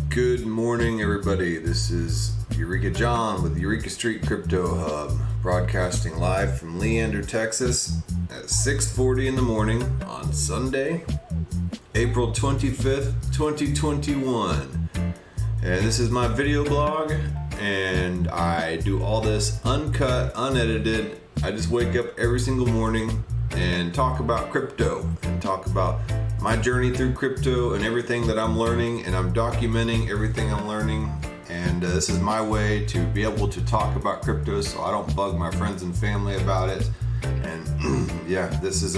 Good morning, everybody. This is Eureka John with Eureka Street Crypto Hub, broadcasting live from Leander, Texas at 6:40 in the morning on Sunday, April 25th, 2021. And this is my video blog, and I do all this uncut, unedited. I just wake up every single morning and talk about crypto and talk about my journey through crypto and everything that I'm learning, and I'm documenting everything I'm learning. And this is my way to be able to talk about crypto so I don't bug my friends and family about it. And yeah, this is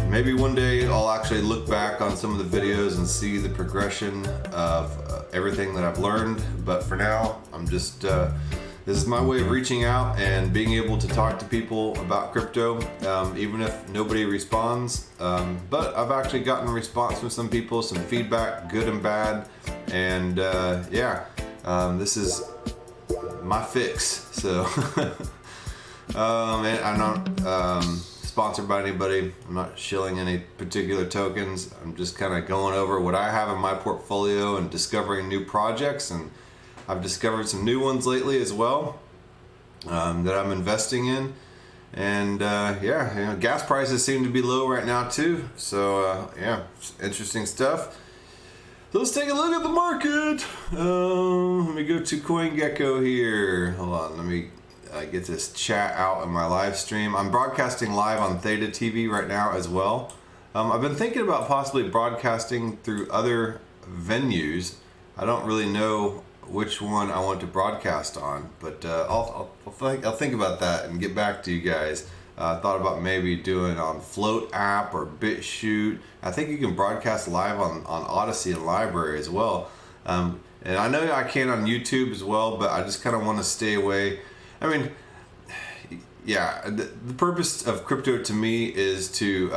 maybe one day I'll actually look back on some of the videos and see the progression of everything that I've learned. But for now, I'm just this is my way of reaching out and being able to talk to people about crypto, even if nobody responds. But I've actually gotten a response from some people, some feedback, good and bad. And this is my fix. So, and I'm not sponsored by anybody. I'm not shilling any particular tokens. I'm just kind of going over what I have in my portfolio and discovering new projects, and I've discovered some new ones lately as well that I'm investing in. And gas prices seem to be low right now too. So interesting stuff. So let's take a look at the market. Let me go to CoinGecko here. Hold on, let me get this chat out in my live stream. I'm broadcasting live on Theta TV right now as well. I've been thinking about possibly broadcasting through other venues. I don't really know which one I want to broadcast on, but I'll think about that and get back to you guys. I thought about maybe doing on Float app or BitChute. I think you can broadcast live on Odyssey and Library as well. And I know I can on YouTube as well, but I just kind of want to stay away. I mean, yeah, the purpose of crypto to me is to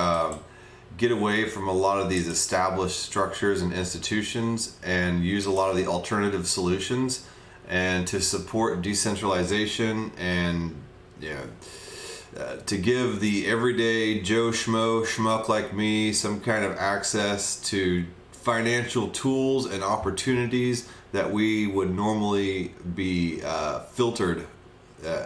get away from a lot of these established structures and institutions and use a lot of the alternative solutions, and to support decentralization and to give the everyday Joe schmuck like me some kind of access to financial tools and opportunities that we would normally be filtered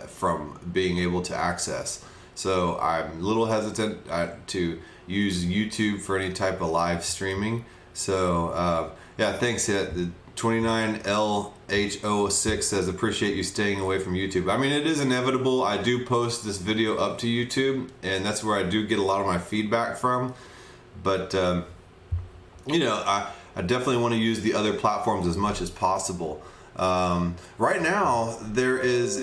from being able to access. So I'm a little hesitant to use YouTube for any type of live streaming. So thanks. The 29LH06 says, appreciate you staying away from YouTube. I mean, it is inevitable. I do post this video up to YouTube, and that's where I do get a lot of my feedback from. But I definitely want to use the other platforms as much as possible. Right now there is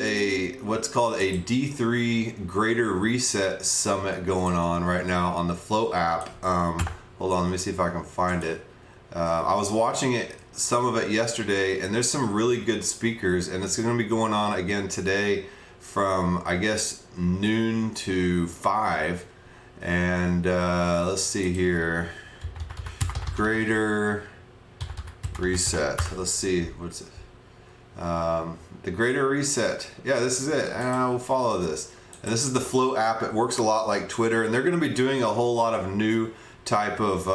what's called a D3 Greater Reset Summit going on right now on the Float app. Hold on, let me see if I can find it. I was watching some of it yesterday, and there's some really good speakers, and it's going to be going on again today from, I guess, noon to 5. And let's see here, Greater Reset. Let's see, what's it? The Greater Reset. Yeah, this is it, and I will follow this. And this is the Float app. It works a lot like Twitter, and they're going to be doing a whole lot of new type of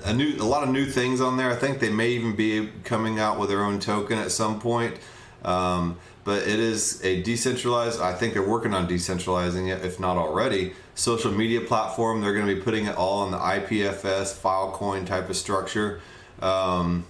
a lot of new things on there. I think they may even be coming out with their own token at some point. But it is a decentralized, I think they're working on decentralizing it, if not already, social media platform. They're going to be putting it all on the IPFS Filecoin type of structure. You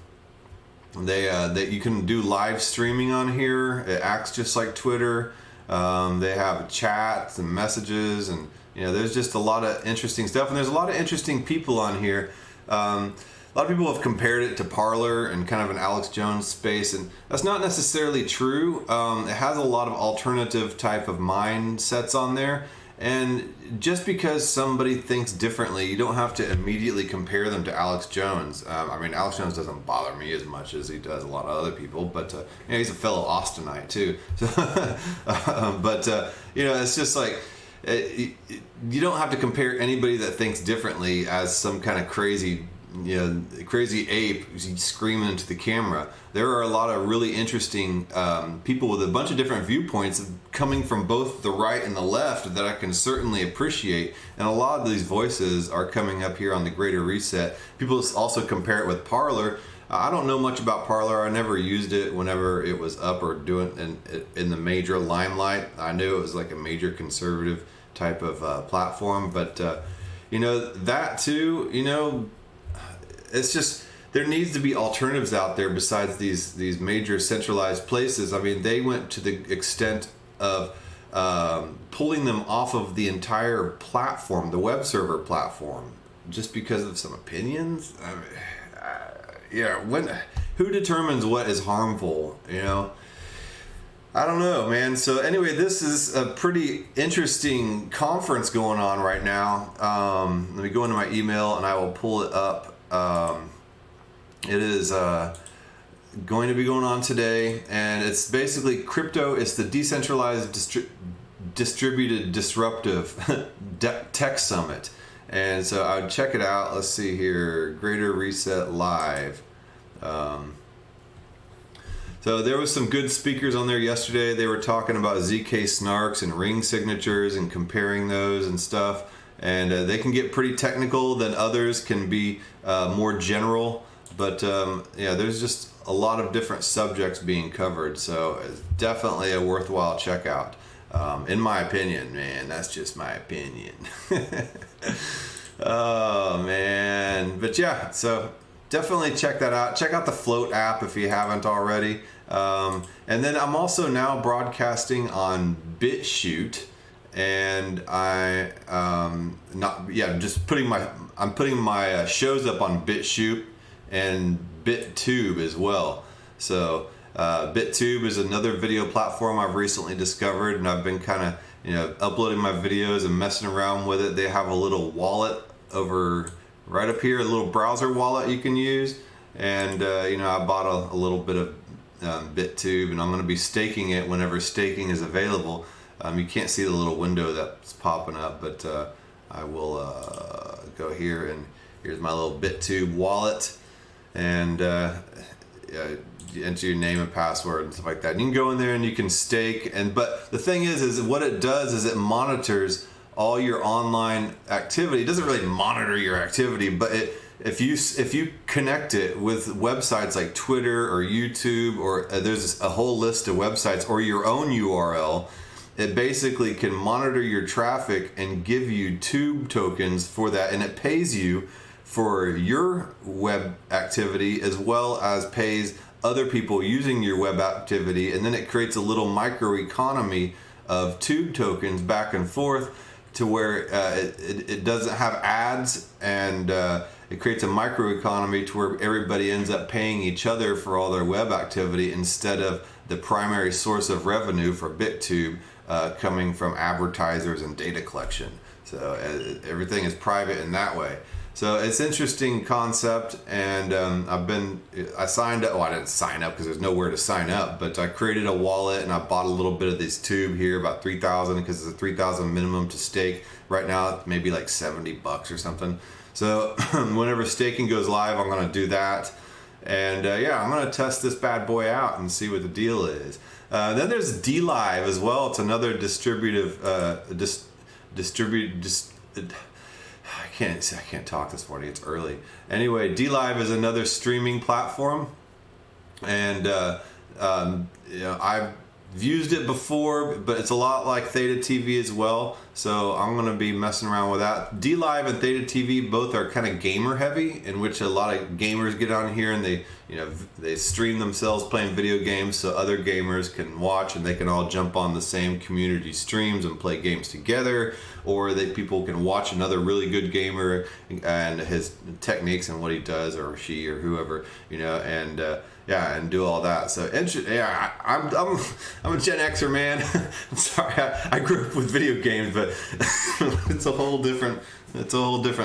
can do live streaming on here. It acts just like Twitter. They have chats and messages, and there's just a lot of interesting stuff, and there's a lot of interesting people on here. A lot of people have compared it to Parler and kind of an Alex Jones space, and that's not necessarily true. It has a lot of alternative type of mindsets on there. And just because somebody thinks differently, you don't have to immediately compare them to Alex Jones. I mean, Alex Jones doesn't bother me as much as he does a lot of other people, but he's a fellow Austinite too. It's just like, you don't have to compare anybody that thinks differently as some kind of crazy ape screaming into the camera. There are a lot of really interesting people with a bunch of different viewpoints coming from both the right and the left that I can certainly appreciate, and a lot of these voices are coming up here on the Greater Reset. People also compare it with Parler. I don't know much about Parler. I never used it whenever it was up or doing in the major limelight. I knew it was like a major conservative type of platform, but that too, it's just, there needs to be alternatives out there besides these major centralized places. I mean, they went to the extent of pulling them off of the entire platform, the web server platform, just because of some opinions. I mean, who determines what is harmful? I don't know, man. So anyway, this is a pretty interesting conference going on right now. Let me go into my email and I will pull it up. It is going to be going on today, and it's basically crypto. It's the decentralized distributed disruptive tech summit, and so I would check it out. Let's see here, Greater Reset Live. So there was some good speakers on there yesterday. They were talking about ZK snarks and ring signatures and comparing those and stuff, and they can get pretty technical. Then others can be more general. But there's just a lot of different subjects being covered, so it's definitely a worthwhile checkout. In my opinion, man, that's just my opinion. Oh man, but yeah, so definitely check that out. Check out the Float app if you haven't already. And then I'm also now broadcasting on BitChute, and I'm putting my shows up on BitChute and BitTube as well. So BitTube is another video platform I've recently discovered, and I've been kind of uploading my videos and messing around with it. They have a little wallet over right up here, a little browser wallet you can use, and I bought a little bit of BitTube, and I'm going to be staking it whenever staking is available. You can't see the little window that's popping up, but I will go here, and here's my little BitTube wallet. And you enter your name and password and stuff like that. And you can go in there and you can stake. But the thing is what it does is it monitors all your online activity. It doesn't really monitor your activity, but if you connect it with websites like Twitter or YouTube, or there's a whole list of websites, or your own URL, it basically can monitor your traffic and give you Tube tokens for that, and it pays you for your web activity as well as pays other people using your web activity, and then it creates a little microeconomy of Tube tokens back and forth to where it doesn't have ads, and it creates a microeconomy to where everybody ends up paying each other for all their web activity instead of the primary source of revenue for BitTube coming from advertisers and data collection. So everything is private in that way. So it's an interesting concept, and I signed up. Well, I didn't sign up because there's nowhere to sign up, but I created a wallet and I bought a little bit of this Tube here, about 3,000, because it's a 3,000 minimum to stake. Right now, it's maybe like $70 or something. So whenever staking goes live, I'm going to do that. And I'm going to test this bad boy out and see what the deal is. Then there's DLive as well. It's another I can't talk this morning. It's early. Anyway, DLive is another streaming platform, and I've used it before, but it's a lot like Theta TV as well. So I'm going to be messing around with that. DLive and Theta TV both are kind of gamer heavy, in which a lot of gamers get on here and they stream themselves playing video games so other gamers can watch, and they can all jump on the same community streams and play games together, or people can watch another really good gamer and his techniques and what he does, or she or whoever, and do all that. So I'm a Gen Xer, man. I'm sorry, I grew up with video games, but it's a whole different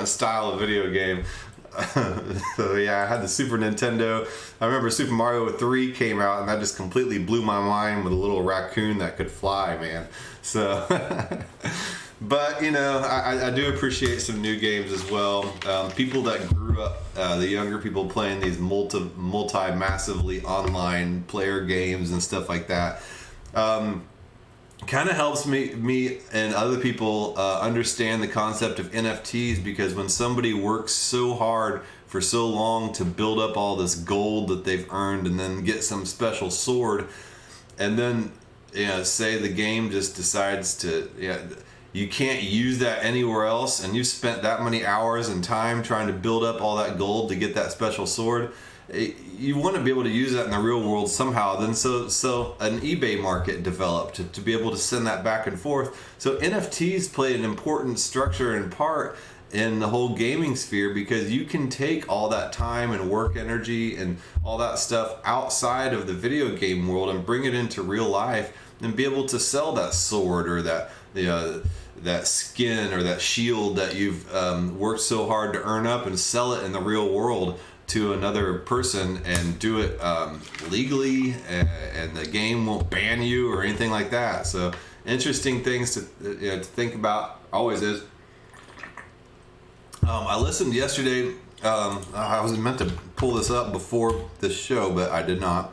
style of video game. So I had the Super Nintendo. I remember Super Mario 3 came out, and that just completely blew my mind with a little raccoon that could fly, man. So but I do appreciate some new games as well. People that grew up, the younger people playing these multi-massively online player games and stuff like that, kind of helps me and other people understand the concept of NFTs, because when somebody works so hard for so long to build up all this gold that they've earned and then get some special sword, and then say the game just decides to you can't use that anywhere else, and you've spent that many hours and time trying to build up all that gold to get that special sword. You want to be able to use that in the real world somehow. Then so an eBay market developed to be able to send that back and forth. So NFTs play an important structure and part in the whole gaming sphere, because you can take all that time and work energy and all that stuff outside of the video game world and bring it into real life and be able to sell that sword or that skin or that shield that you've worked so hard to earn up, and sell it in the real world to another person and do it legally, and the game won't ban you or anything like that. So interesting things to think about always is. I listened yesterday. I was meant to pull this up before the show, but I did not.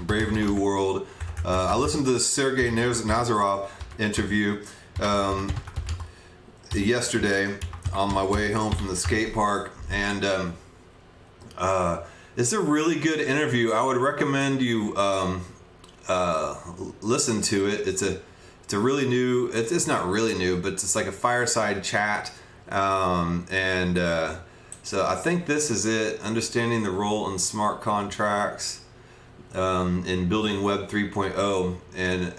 Brave New World. I listened to the Sergey Nazarov interview yesterday on my way home from the skate park, and it's a really good interview. I would recommend you listen to it. It's a really new. It's not really new, but it's like a fireside chat. So I think this is it. Understanding the role in smart contracts in building Web 3.0, and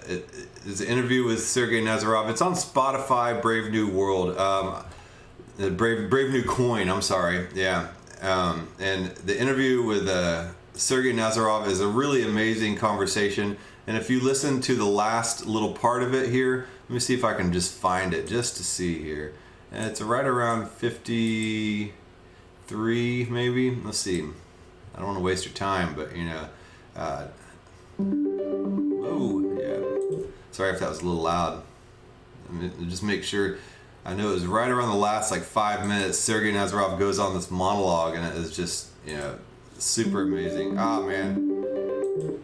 it's an interview with Sergey Nazarov. It's on Spotify. Brave New World, Brave New Coin. I'm sorry, yeah. And the interview with Sergey Nazarov is a really amazing conversation. And if you listen to the last little part of it here, let me see if I can just find it just to see here. And it's right around 53, maybe. Let's see. I don't want to waste your time, but oh yeah. Sorry if that was a little loud. Just make sure. I know it was right around the last 5 minutes. Sergey Nazarov goes on this monologue, and it is just super amazing. Ah, man.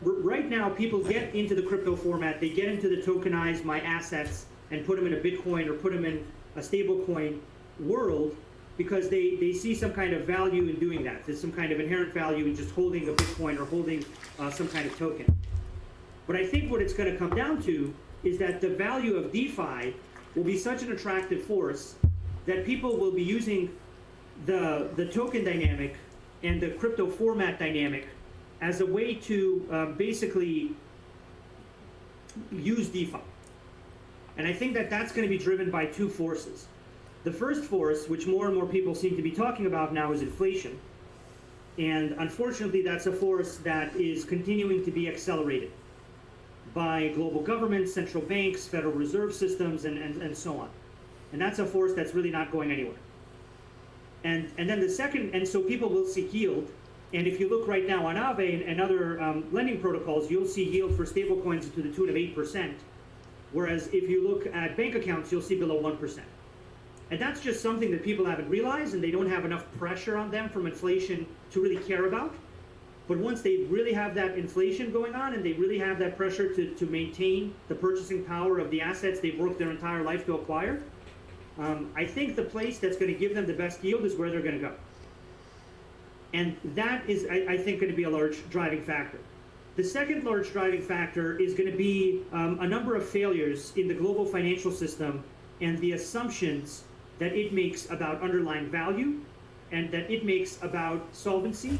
Right now, people get into the crypto format. They get into the tokenize my assets and put them in a Bitcoin or put them in a stable coin world, because they see some kind of value in doing that. There's some kind of inherent value in just holding a Bitcoin or holding some kind of token. But I think what it's going to come down to is that the value of DeFi will be such an attractive force that people will be using the token dynamic and the crypto format dynamic as a way to basically use DeFi. And I think that that's going to be driven by two forces. The first force, which more and more people seem to be talking about now, is inflation. And unfortunately, that's a force that is continuing to be accelerated by global governments, central banks, Federal Reserve systems, and so on. And that's a force that's really not going anywhere. And then the second, and so people will seek yield. And if you look right now on Aave and other lending protocols, you'll see yield for stablecoins to the tune of 8%. Whereas if you look at bank accounts, you'll see below 1%. And that's just something that people haven't realized, and they don't have enough pressure on them from inflation to really care about. But once they really have that inflation going on, and they really have that pressure to maintain the purchasing power of the assets they've worked their entire life to acquire, I think the place that's going to give them the best yield is where they're going to go. And that is, I think, going to be a large driving factor. The second large driving factor is going to be a number of failures in the global financial system and the assumptions that it makes about underlying value and that it makes about solvency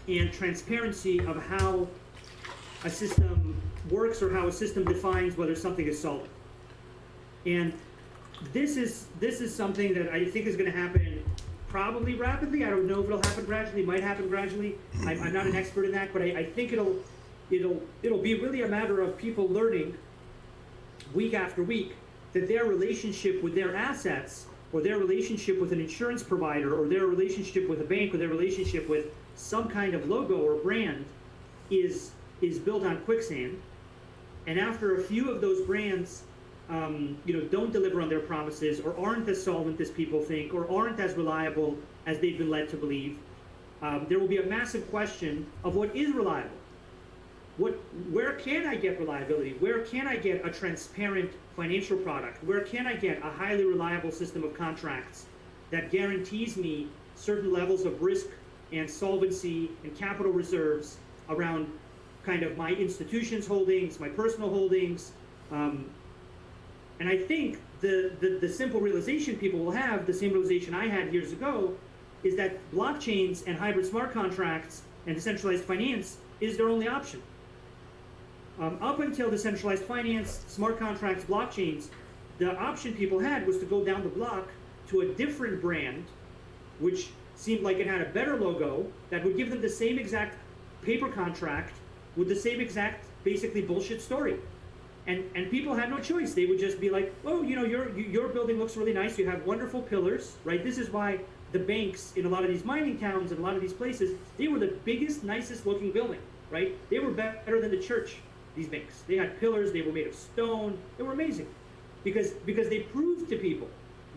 and transparency of how a system works or how a system defines whether something is solvent. And this is something that I think is going to happen probably rapidly. I don't know if it'll happen gradually. It might happen gradually. I'm not an expert in that, but I think it'll be really a matter of people learning week after week that their relationship with their assets, or their relationship with an insurance provider, or their relationship with a bank, or their relationship with some kind of logo or brand is built on quicksand. And after a few of those brands don't deliver on their promises, or aren't as solvent as people think, or aren't as reliable as they've been led to believe, there will be a massive question of what is reliable. Where can I get reliability? Where can I get a transparent financial product? Where can I get a highly reliable system of contracts that guarantees me certain levels of risk and solvency and capital reserves around kind of my institution's holdings, my personal holdings. And I think the simple realization people will have, the same realization I had years ago, is that blockchains and hybrid smart contracts and decentralized finance is their only option. Up until decentralized finance, smart contracts, blockchains, the option people had was to go down the block to a different brand, which seemed like it had a better logo that would give them the same exact paper contract with the same exact, basically, bullshit story. And people had no choice. They would just be like, oh, you know, your building looks really nice. You have wonderful pillars, right? This is why the banks in a lot of these mining towns and a lot of these places, they were the biggest, nicest looking building, right? They were better than the church, these banks. They had pillars. They were made of stone. They were amazing because they proved to people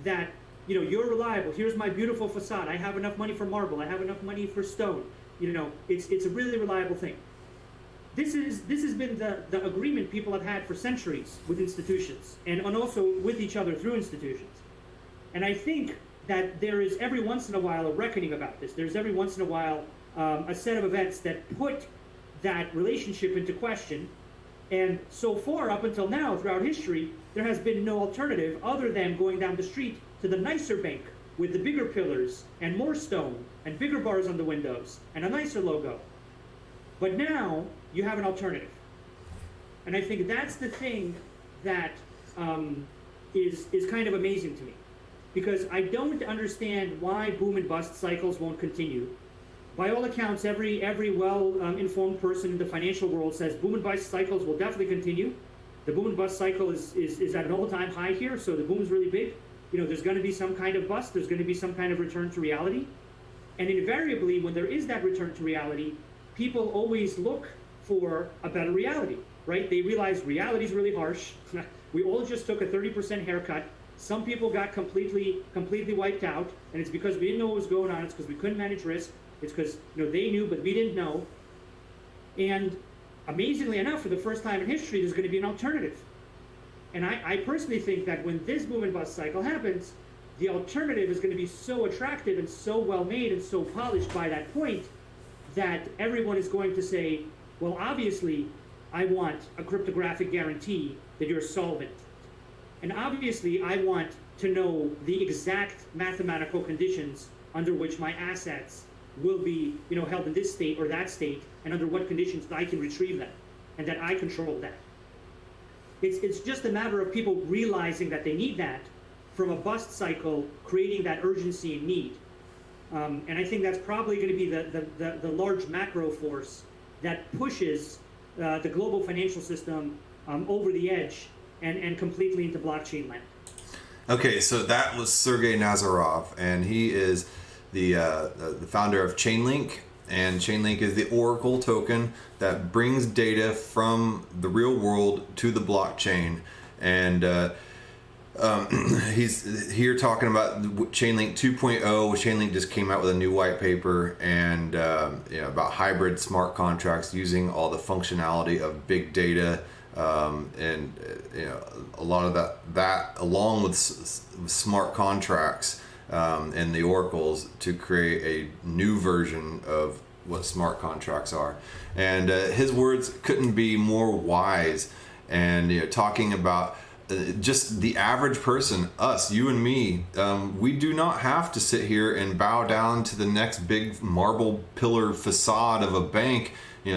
that, you know, you're reliable. Here's my beautiful facade. I have enough money for marble. I have enough money for stone. You know, it's a really reliable thing. This has been the agreement people have had for centuries with institutions and also with each other through institutions. And I think that there is every once in a while a reckoning about this. There's every once in a while a set of events that put that relationship into question. And so far, up until now, throughout history, there has been no alternative other than going down the street to the nicer bank with the bigger pillars and more stone and bigger bars on the windows and a nicer logo. But now you have an alternative. And I think that's the thing that is kind of amazing to me. Because I don't understand why boom and bust cycles won't continue. By all accounts, every well-informed person in the financial world says boom and bust cycles will definitely continue. The boom and bust cycle is at an all-time high here, so the boom is really big. You know, there's going to be some kind of bust. There's going to be some kind of return to reality. And invariably, when there is that return to reality, people always look for a better reality, right? They realize reality is really harsh. We all just took a 30% haircut. Some people got completely wiped out, and it's because we didn't know what was going on. It's because we couldn't manage risk. It's because, you know, they knew, but we didn't know. And amazingly enough, for the first time in history, there's going to be an alternative. And I personally think that when this boom and bust cycle happens, the alternative is going to be so attractive and so well made and so polished by that point that everyone is going to say, well, obviously, I want a cryptographic guarantee that you're solvent. And obviously, I want to know the exact mathematical conditions under which my assets will be, you know, held in this state or that state, and under what conditions I can retrieve them, and that I control that. It's just a matter of people realizing that they need that from a bust cycle, creating that urgency and need. And I think that's probably going to be the large macro force that pushes the global financial system over the edge and completely into blockchain land. Okay, so that was Sergey Nazarov, and he is the founder of Chainlink. And Chainlink is the Oracle token that brings data from the real world to the blockchain. And he's here talking about Chainlink 2.0. Chainlink just came out with a new white paper and about hybrid smart contracts using all the functionality of big data, and a lot of that along with smart contracts and the oracles to create a new version of what smart contracts are. And his words couldn't be more wise. And talking about just the average person, us, you and me, we do not have to sit here and bow down to the next big marble pillar facade of a bank,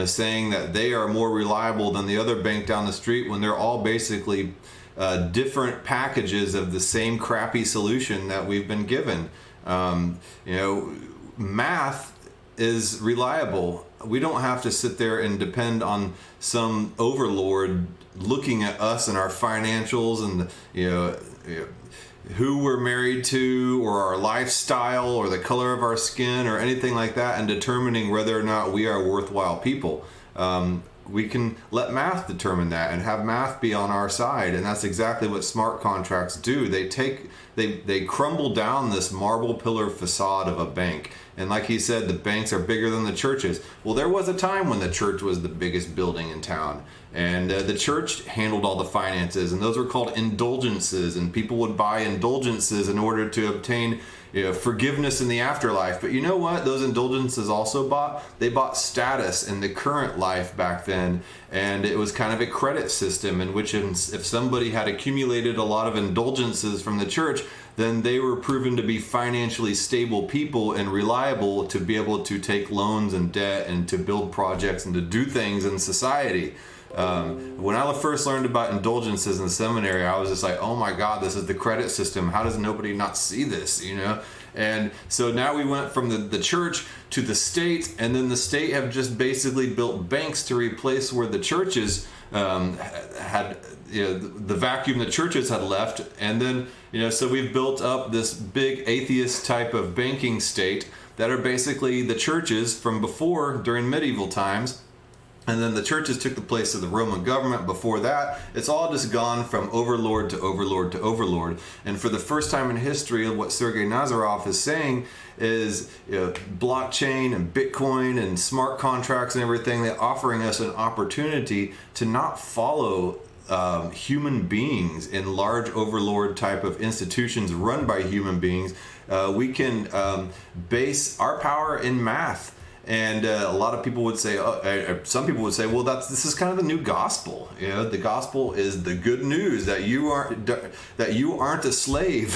saying that they are more reliable than the other bank down the street, when they're all basically different packages of the same crappy solution that we've been given. Math is reliable. We don't have to sit there and depend on some overlord looking at us and our financials and who we're married to, or our lifestyle, or the color of our skin, or anything like that, and determining whether or not we are worthwhile people. We can let math determine that and have math be on our side, and that's exactly what smart contracts do. They crumble down this marble pillar facade of a bank. And like he said, the banks are bigger than the churches. Well, there was a time when the church was the biggest building in town, and the church handled all the finances, and those were called indulgences, and people would buy indulgences in order to obtain forgiveness in the afterlife. But you know what? Those indulgences also they bought status in the current life back then. And it was kind of a credit system in which if somebody had accumulated a lot of indulgences from the church, then they were proven to be financially stable people and reliable to be able to take loans and debt and to build projects and to do things in society. When I first learned about indulgences in seminary, I was just like, oh my God, this is the credit system. How does nobody not see this, And so now we went from the church to the state, and then the state have just basically built banks to replace where the churches had, the vacuum the churches had left. And then, so we've built up this big atheist type of banking state that are basically the churches from before during medieval times. And then the churches took the place of the Roman government. Before that, it's all just gone from overlord to overlord to overlord. And for the first time in history, what Sergey Nazarov is saying is blockchain and Bitcoin and smart contracts and everything, they're offering us an opportunity to not follow human beings in large overlord type of institutions run by human beings. We can base our power in math. And a lot of people would say, some people would say, well, this is kind of the new gospel. The gospel is the good news that you aren't a slave.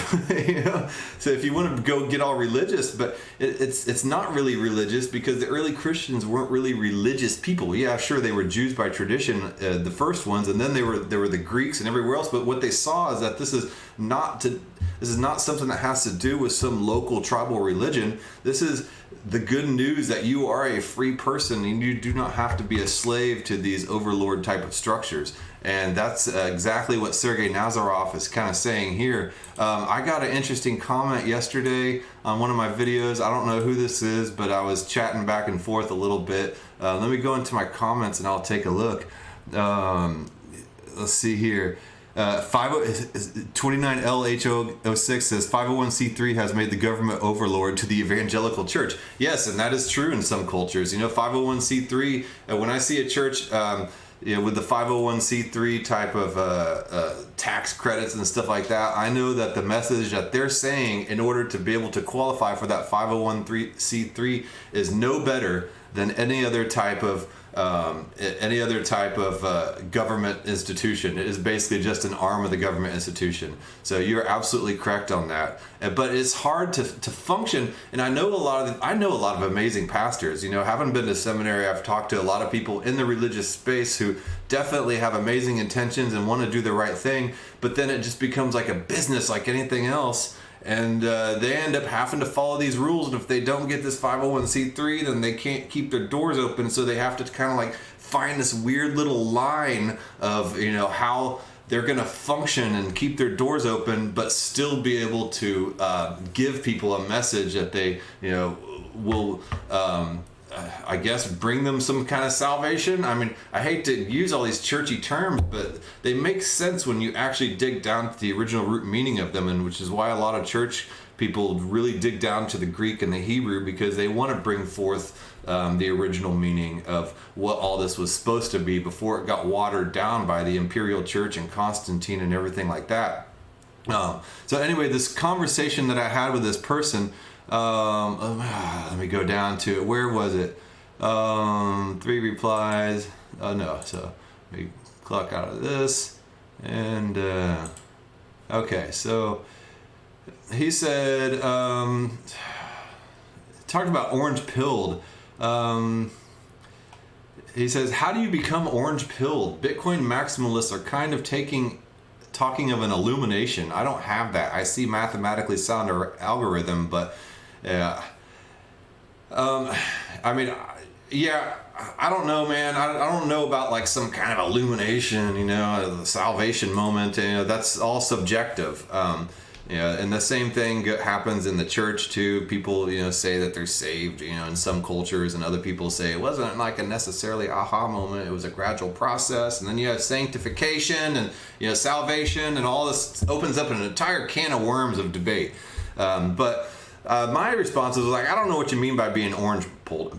So if you want to go get all religious, but it's not really religious, because the early Christians weren't really religious people. Yeah, sure, they were Jews by tradition, the first ones, and then there were the Greeks and everywhere else. But what they saw is that this is not something that has to do with some local tribal religion. This is the good news that you are a free person and you do not have to be a slave to these overlord type of structures. And that's exactly what Sergey Nazarov is kind of saying here. I got an interesting comment yesterday on one of my videos. I don't know who this is, but I was chatting back and forth a little bit. Let me go into my comments and I'll take a look. Let's see here. 29LH06 says 501c3 has made the government overlord to the evangelical church. Yes, and that is true in some cultures. 501c3, when I see a church with the 501c3 type of tax credits and stuff like that, I know that the message that they're saying in order to be able to qualify for that 501c3 is no better than any other type of government institution. It is basically just an arm of the government institution. So you're absolutely correct on that. But it's hard to function. And I know a lot of amazing pastors. Having been to seminary, I've talked to a lot of people in the religious space who definitely have amazing intentions and want to do the right thing. But then it just becomes like a business, like anything else. And they end up having to follow these rules, and if they don't get this 501c3, then they can't keep their doors open, so they have to kind of like find this weird little line of how they're going to function and keep their doors open but still be able to give people a message that they will I guess bring them some kind of salvation. I mean, I hate to use all these churchy terms, but they make sense when you actually dig down to the original root meaning of them, and which is why a lot of church people really dig down to the Greek and the Hebrew, because they want to bring forth the original meaning of what all this was supposed to be before it got watered down by the imperial church and Constantine and everything like that. So anyway, this conversation that I had with this person, let me go down to it. Where was it? 3 replies. Oh no. So let me clock out of this. And okay. So he said, talked about orange pilled. He says, how do you become orange pilled? Bitcoin maximalists are kind of talking of an illumination. I don't have that. I see mathematically sound algorithm, but yeah. I mean, yeah, I don't know, man. I don't know about like some kind of illumination, the salvation moment. That's all subjective. And the same thing happens in the church too. People, say that they're saved, in some cultures, and other people say it wasn't like a necessarily aha moment. It was a gradual process. And then you have sanctification and, salvation, and all this opens up an entire can of worms of debate. But my response was like, I don't know what you mean by being orange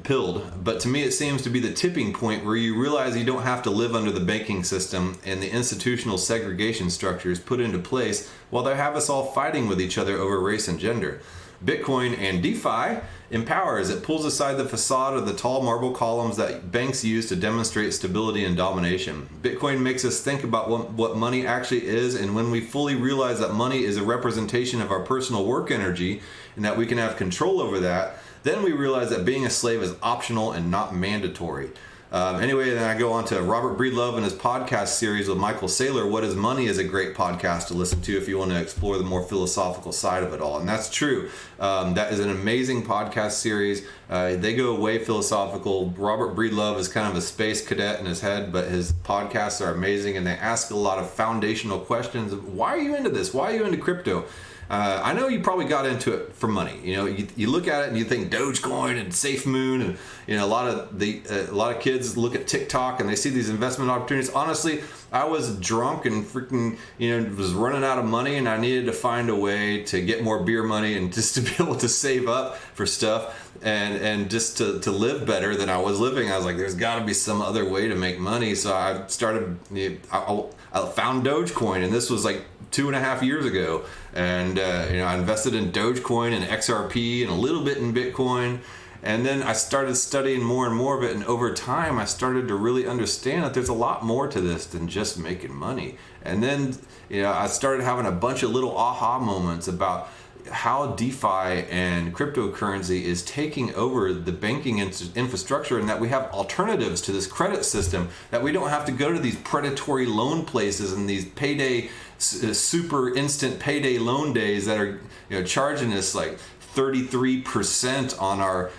pilled, but to me it seems to be the tipping point where you realize you don't have to live under the banking system and the institutional segregation structures put into place while they have us all fighting with each other over race and gender. Bitcoin and DeFi empowers. It pulls aside the facade of the tall marble columns that banks use to demonstrate stability and domination. Bitcoin makes us think about what money actually is, and when we fully realize that money is a representation of our personal work energy and that we can have control over that, then we realize that being a slave is optional and not mandatory. Anyway, then I go on to Robert Breedlove and his podcast series with Michael Saylor. What is Money is a great podcast to listen to if you want to explore the more philosophical side of it all. And that's true. That is an amazing podcast series. They go way philosophical. Robert Breedlove is kind of a space cadet in his head, but his podcasts are amazing, and they ask a lot of foundational questions. Why are you into this? Why are you into crypto? I know you probably got into it for money. You know, you look at it and you think Dogecoin and SafeMoon, and you know a lot of kids look at TikTok and they see these investment opportunities. Honestly, I was drunk and freaking was running out of money, and I needed to find a way to get more beer money and just to be able to save up for stuff and just to live better than I was living. I was like, there's got to be some other way to make money. So I started. I found Dogecoin, and this was like 2.5 years ago, and I invested in Dogecoin and XRP and a little bit in Bitcoin, and then I started studying more and more of it, and over time I started to really understand that there's a lot more to this than just making money. And then I started having a bunch of little aha moments about how DeFi and cryptocurrency is taking over the banking infrastructure, and that we have alternatives to this credit system, that we don't have to go to these predatory loan places and these payday, super instant payday loan days that are charging us like 33% on our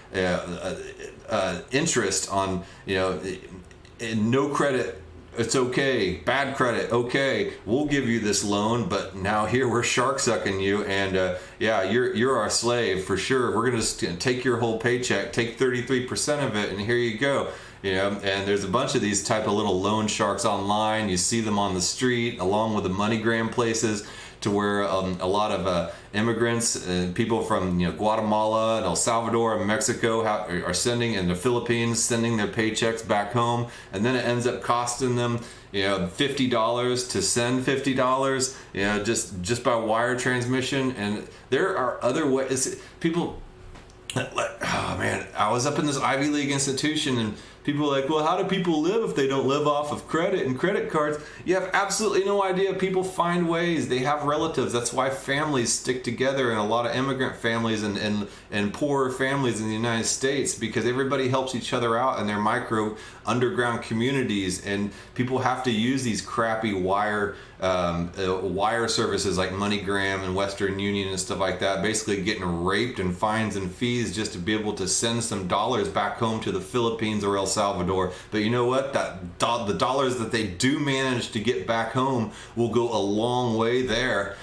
interest on no credit. It's okay, bad credit, okay, we'll give you this loan, but now here we're shark sucking you, and you're our slave for sure. We're gonna just take your whole paycheck, take 33% of it, and here you go. And there's a bunch of these type of little loan sharks online. You see them on the street along with the MoneyGram places, to where a lot of immigrants and people from Guatemala and El Salvador and Mexico are sending, and the Philippines sending their paychecks back home, and then it ends up costing them $50 to send $50 just by wire transmission. And there are other ways. People, oh man, I was up in this Ivy League institution, and people are like, well, how do people live if they don't live off of credit and credit cards? You have absolutely no idea. People find ways. They have relatives. That's why families stick together, and a lot of immigrant families and poorer families in the United States, because everybody helps each other out in their micro underground communities, and people have to use these crappy wire services like MoneyGram and Western Union and stuff like that, basically getting raped in fines and fees just to be able to send some dollars back home to the Philippines or El Salvador. But you know what? The dollars that they do manage to get back home will go a long way there.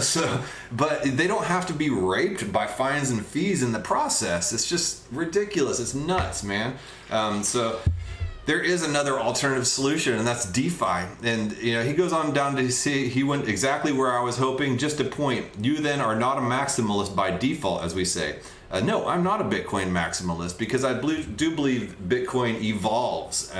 So, but they don't have to be raped by fines and fees in the process. It's just ridiculous. It's nuts, man. So there is another alternative solution, and that's DeFi. And he goes on down to see, he went exactly where I was hoping. Just a point: you then are not a maximalist by default, as we say. No, I'm not a Bitcoin maximalist, because I do believe Bitcoin evolves.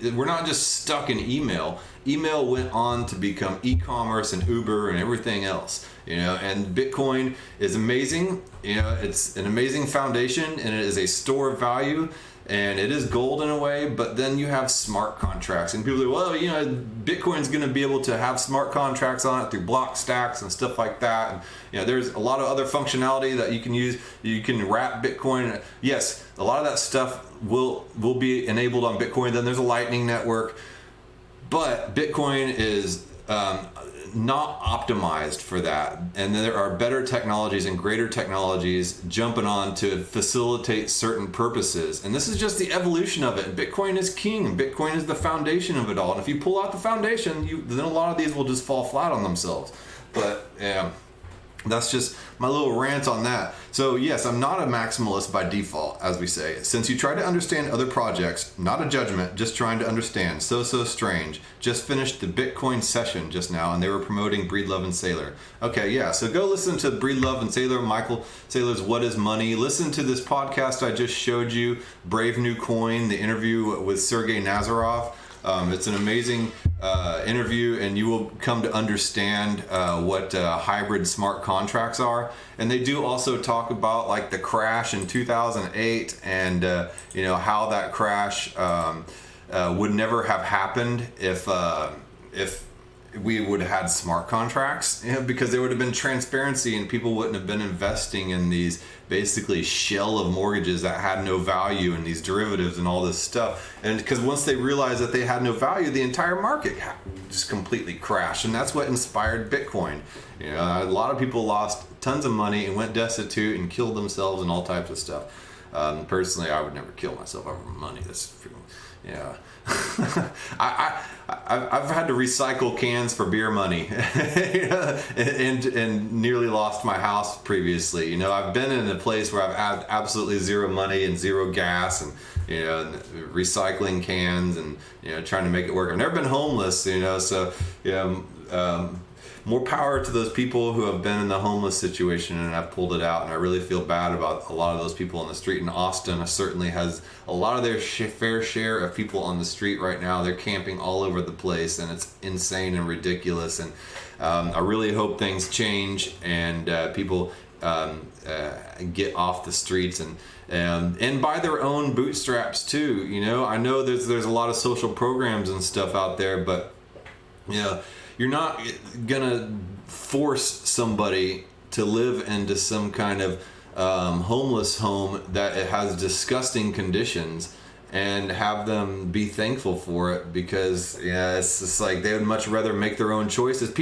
We're not just stuck in email. Email went on to become e-commerce and Uber and everything else. And Bitcoin is amazing. It's an amazing foundation, and it is a store of value. And it is gold in a way, but then you have smart contracts, and people say, well, Bitcoin's going to be able to have smart contracts on it through block stacks and stuff like that. And there's a lot of other functionality that you can use. You can wrap Bitcoin. Yes, a lot of that stuff will be enabled on Bitcoin. Then there's a Lightning Network, but Bitcoin is not optimized for that, and there are better technologies and greater technologies jumping on to facilitate certain purposes. And this is just the evolution of it. Bitcoin is king, and Bitcoin is the foundation of it all. And if you pull out the foundation, then a lot of these will just fall flat on themselves. But that's just my little rant on that. So yes, I'm not a maximalist by default, as we say. Since you try to understand other projects, not a judgment, just trying to understand. So strange. Just finished the Bitcoin session just now, and they were promoting Breedlove and Saylor. Okay, yeah, so go listen to Breedlove and Saylor, Michael Saylor's What is Money. Listen to this podcast I just showed you, Brave New Coin, the interview with Sergey Nazarov. It's an amazing interview, and you will come to understand what hybrid smart contracts are. And they do also talk about like the crash in 2008, and how that crash would never have happened if we would have had smart contracts, because there would have been transparency and people wouldn't have been investing in these basically shell of mortgages that had no value and these derivatives and all this stuff. And because once they realized that they had no value, the entire market just completely crashed. And that's what inspired Bitcoin. A lot of people lost tons of money and went destitute and killed themselves and all types of stuff. Personally, I would never kill myself over money. That's, I've had to recycle cans for beer money and nearly lost my house previously. I've been in a place where I've had absolutely zero money and zero gas, and recycling cans and trying to make it work. I've never been homeless, so more power to those people who have been in the homeless situation and have pulled it out. And I really feel bad about a lot of those people on the street. And Austin certainly has a lot of their fair share of people on the street right now. They're camping all over the place, and it's insane and ridiculous. And I really hope things change and people get off the streets and by their own bootstraps too. I know there's a lot of social programs and stuff out there, but you're not gonna force somebody to live into some kind of homeless home that it has disgusting conditions and have them be thankful for it, because it's just like they would much rather make their own choices.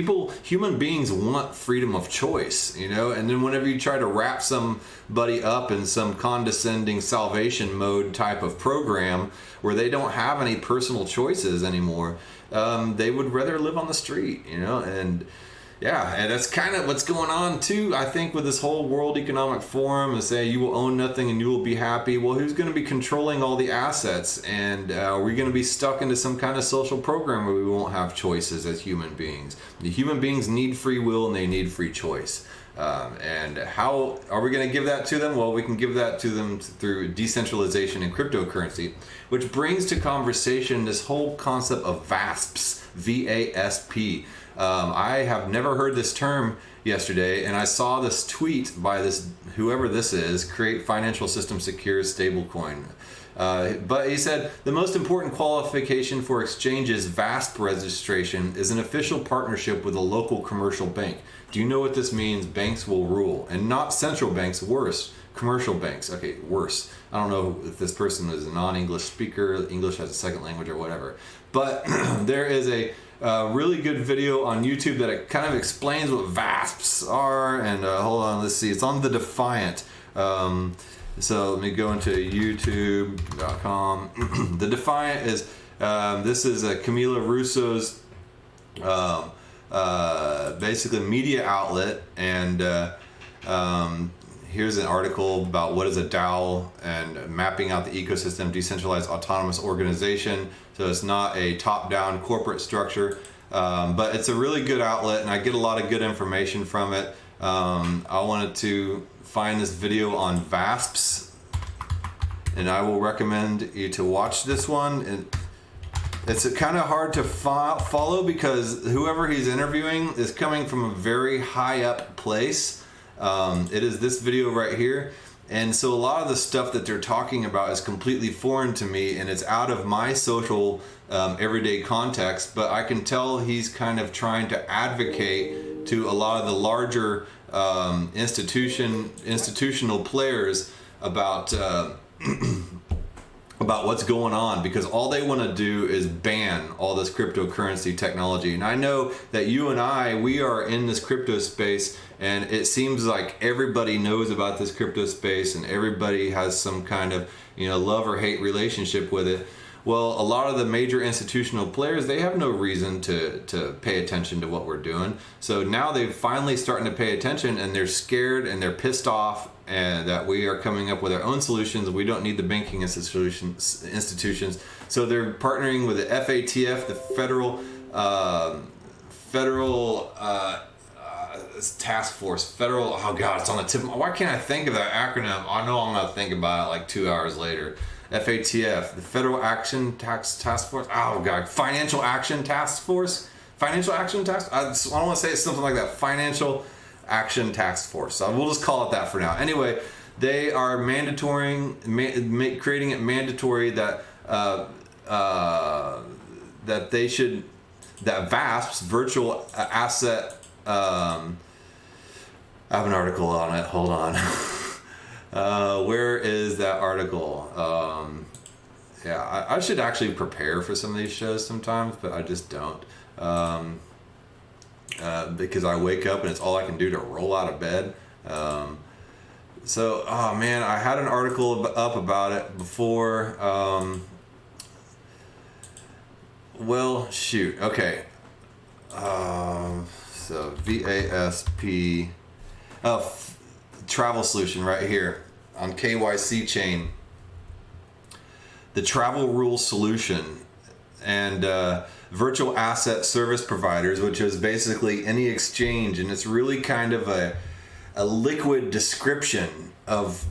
Human beings want freedom of choice, and then whenever you try to wrap somebody up in some condescending salvation mode type of program where they don't have any personal choices anymore, they would rather live on the street, and that's kind of what's going on too, I think, with this whole World Economic Forum, and say you will own nothing and you will be happy. Well, who's going to be controlling all the assets? And are we going to be stuck into some kind of social program where we won't have choices as human beings? The human beings need free will and they need free choice. And how are we going to give that to them? Well, we can give that to them through decentralization and cryptocurrency, which brings to conversation this whole concept of VASPs, VASP. I have never heard this term yesterday, and I saw this tweet by whoever this is, Create Financial System Secure Stablecoin. But he said, the most important qualification for exchange's VASP registration is an official partnership with a local commercial bank. Do you know what this means? Banks will rule. And not central banks, worse. Commercial banks. Okay, worse. I don't know if this person is a non-English speaker, English as a second language or whatever. But there is a really good video on YouTube that kind of explains what VASPs are. And hold on, let's see. It's on The Defiant. So let me go into youtube.com. The Defiant is, this is Camila Russo's basically media outlet, and here's an article about what is a DAO and mapping out the ecosystem, decentralized autonomous organization. So it's not a top-down corporate structure, but it's a really good outlet, and I get a lot of good information from it. I wanted to find this video on VASPs, and I will recommend you to watch this one. And it's kind of hard to follow because whoever he's interviewing is coming from a very high up place. It is this video right here. And so a lot of the stuff that they're talking about is completely foreign to me, and it's out of my social everyday context, but I can tell he's kind of trying to advocate to a lot of the larger institutional players about about what's going on, because all they want to do is ban all this cryptocurrency technology. And I know that you and we are in this crypto space, and it seems like everybody knows about this crypto space and everybody has some kind of love or hate relationship with it. Well, a lot of the major institutional players, they have no reason to pay attention to what we're doing. So now they're finally starting to pay attention, and they're scared and they're pissed off, and that we are coming up with our own solutions. We don't need the banking institutions. So they're partnering with the FATF, the this task force, federal. Oh God, it's on the tip. Why can't I think of that acronym? I know I'm gonna think about it like 2 hours later. FATF, the Federal Action Task Force. Oh God, Financial Action Task Force. Financial Action Task. I don't want to say it's something like that. Financial Action Task Force. So we'll just call it that for now. Anyway, they are creating it mandatory that that they should, that VASPs, virtual asset. I have an article on it. Hold on. Where is that article? Yeah, I should actually prepare for some of these shows sometimes, but I just don't. Because I wake up and it's all I can do to roll out of bed. So, oh man, I had an article up about it before. Well, shoot. Okay. So VASP. Oh, travel solution right here on KYC chain. The travel rule solution and virtual asset service providers, which is basically any exchange, and it's really kind of a liquid description of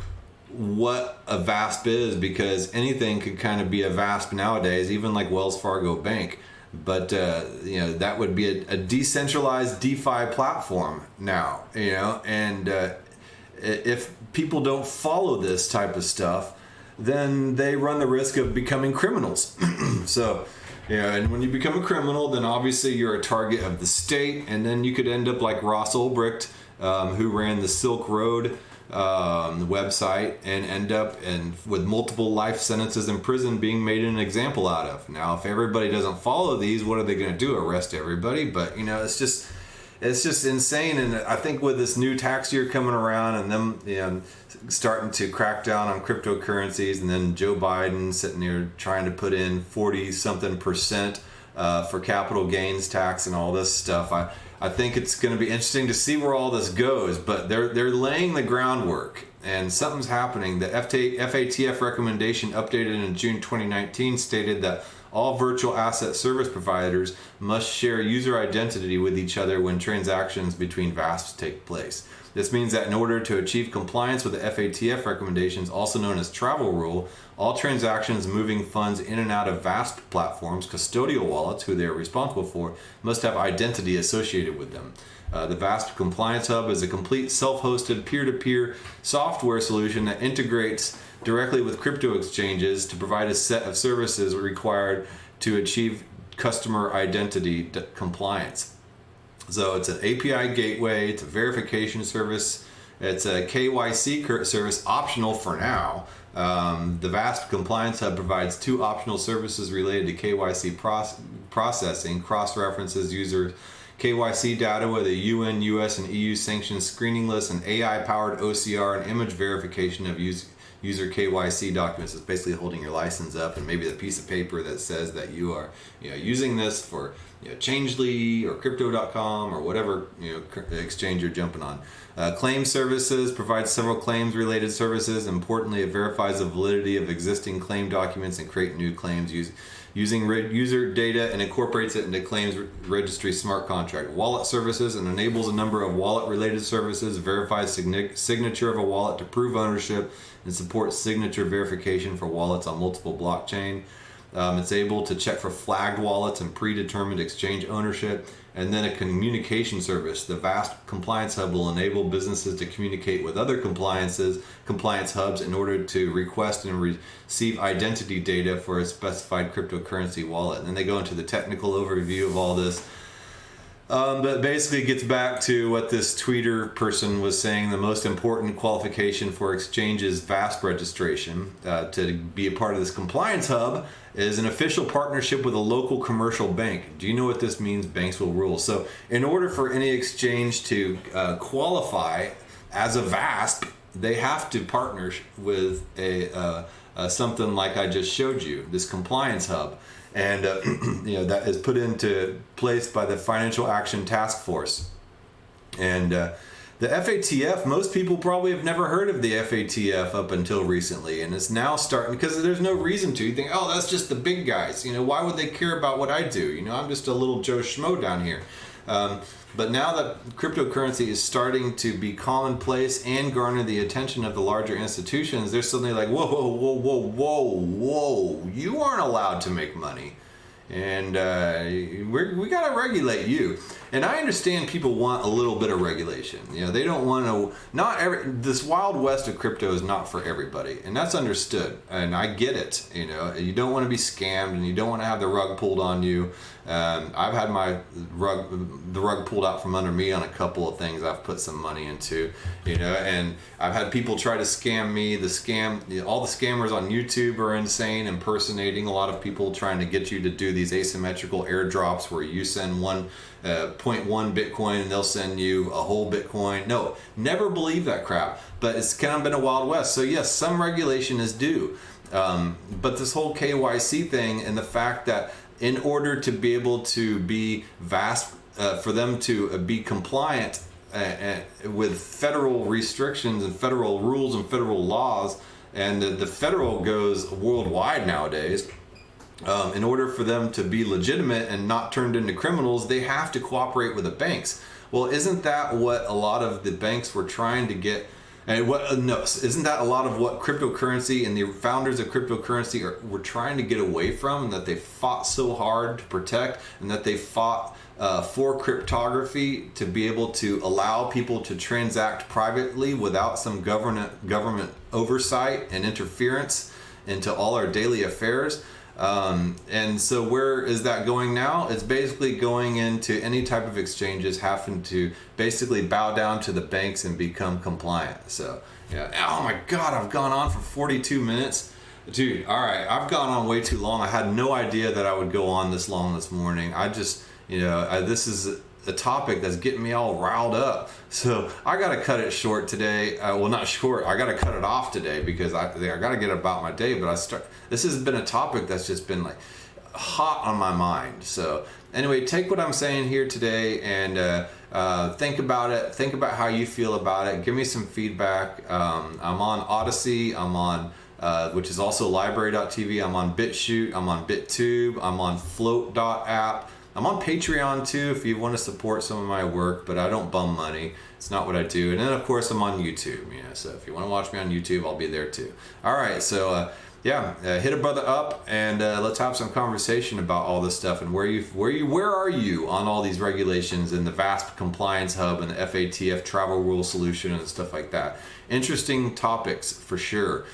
what a VASP is, because anything could kind of be a VASP nowadays, even like Wells Fargo Bank. But that would be a decentralized DeFi platform now, and if people don't follow this type of stuff, then they run the risk of becoming criminals. So, and when you become a criminal, then obviously you're a target of the state, and then you could end up like Ross Ulbricht, who ran the Silk Road website, and end up with multiple life sentences in prison being made an example out of. Now, if everybody doesn't follow these, what are they going to do? Arrest everybody? But it's just insane. And I think with this new tax year coming around, and them starting to crack down on cryptocurrencies, and then Joe Biden sitting there trying to put in 40-something% for capital gains tax and all this stuff, I think it's going to be interesting to see where all this goes, but they're laying the groundwork, and something's happening. The FATF recommendation updated in June 2019 stated that all virtual asset service providers must share user identity with each other when transactions between VASPs take place. This means that in order to achieve compliance with the FATF recommendations, also known as travel rule, all transactions moving funds in and out of VASP platforms, custodial wallets, who they are responsible for, must have identity associated with them. The VASP Compliance Hub is a complete self-hosted peer-to-peer software solution that integrates directly with crypto exchanges to provide a set of services required to achieve customer identity compliance. So it's an API gateway, it's a verification service, it's a KYC service, optional for now. The VASP Compliance Hub provides 2 optional services related to KYC processing, cross-references user KYC data with a UN, US, and EU sanctioned screening list, and AI-powered OCR and image verification of user KYC documents. It's basically holding your license up and maybe the piece of paper that says that you are using this for Changely or Crypto.com or whatever exchange you're jumping on. Claim services provides several claims related services. Importantly, it verifies the validity of existing claim documents and create new claims using user data, and incorporates it into claims registry smart contract. Wallet services, and enables a number of wallet related services, verifies signature of a wallet to prove ownership, and supports signature verification for wallets on multiple blockchain. It's able to check for flagged wallets and predetermined exchange ownership. And then a communication service. The VASP Compliance Hub will enable businesses to communicate with other compliance hubs in order to request and receive identity data for a specified cryptocurrency wallet. And then they go into the technical overview of all this. But basically it gets back to what this tweeter person was saying. The most important qualification for exchanges VASP registration to be a part of this compliance hub is an official partnership with a local commercial bank. Do you know what this means? Banks will rule. So in order for any exchange to qualify as a VASP, they have to partner with something like I just showed you, this compliance hub. And that is put into place by the Financial Action Task Force. And the FATF, most people probably have never heard of the FATF up until recently, and it's now starting, because there's no reason to. You think, oh, that's just the big guys. Why would they care about what I do? I'm just a little Joe Schmo down here. But now that cryptocurrency is starting to be commonplace and garner the attention of the larger institutions, they're suddenly like, whoa, whoa, whoa, whoa, whoa, whoa, you aren't allowed to make money. And we got to regulate you. And I understand people want a little bit of regulation. You know, they don't want to, this wild west of crypto is not for everybody. And that's understood. And I get it. You know, you don't want to be scammed and you don't want to have the rug pulled on you. I've had the rug pulled out from under me on a couple of things I've put some money into, you know, and I've had people try to scam me. All the scammers on YouTube are insane, impersonating a lot of people, trying to get you to do these asymmetrical airdrops where you send 0.1 Bitcoin and they'll send you a whole Bitcoin. No, never believe that crap. But it's kind of been a wild west. So yes, some regulation is due. But this whole KYC thing and the fact that in order to be able to be for them to be compliant with federal restrictions and federal rules and federal laws, and the federal goes worldwide nowadays, in order for them to be legitimate and not turned into criminals, they have to cooperate with the banks. Well, isn't that what a lot of the banks were trying to get? And isn't that a lot of what cryptocurrency and the founders of cryptocurrency were trying to get away from, and that they fought so hard to protect, and that they fought for cryptography to be able to allow people to transact privately without some government oversight and interference into all our daily affairs? And so where is that going now? It's basically going into any type of exchanges having to basically bow down to the banks and become compliant. So, yeah. Oh my God, I've gone on for 42 minutes. Dude, all right, I've gone on way too long. I had no idea that I would go on this long this morning. I just, this is a topic that's getting me all riled up. So I got to cut it short today. Well, not short. I got to cut it off today because I got to get about my day. But this has been a topic that's just been like hot on my mind. So anyway, take what I'm saying here today and think about it. Think about how you feel about it. Give me some feedback. I'm on Odyssey. I'm on which is also library.tv. I'm on BitChute. I'm on BitTube. I'm on Float.app. I'm on Patreon too if you want to support some of my work, but I don't bum money. It's not what I do. And then of course I'm on YouTube, so if you want to watch me on YouTube, I'll be there too. All right, so hit a brother up and let's have some conversation about all this stuff and where are you on all these regulations and the VASP compliance hub and the FATF travel rule solution and stuff like that. Interesting topics for sure.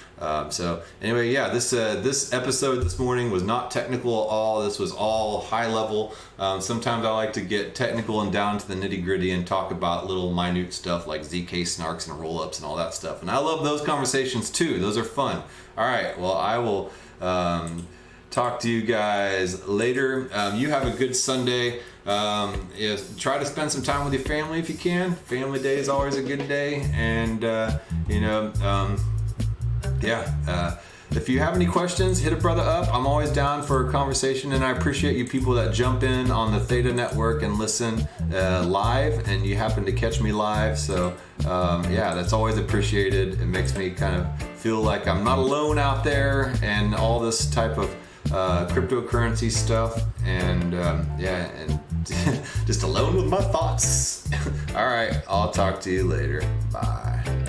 So anyway, this episode this morning was not technical at all. This was all high level. Sometimes I like to get technical and down to the nitty gritty and talk about little minute stuff like ZK snarks and roll ups and all that stuff. And I love those conversations too. Those are fun. All right. Well, I will talk to you guys later. You have a good Sunday. Try to spend some time with your family if you can. Family day is always a good day. And if you have any questions, hit a brother up. I'm always down for a conversation, and I appreciate you people that jump in on the Theta Network and listen live, and you happen to catch me live. So that's always appreciated. It makes me kind of feel like I'm not alone out there and all this type of cryptocurrency stuff, and and just alone with my thoughts. All right, I'll talk to you later. Bye.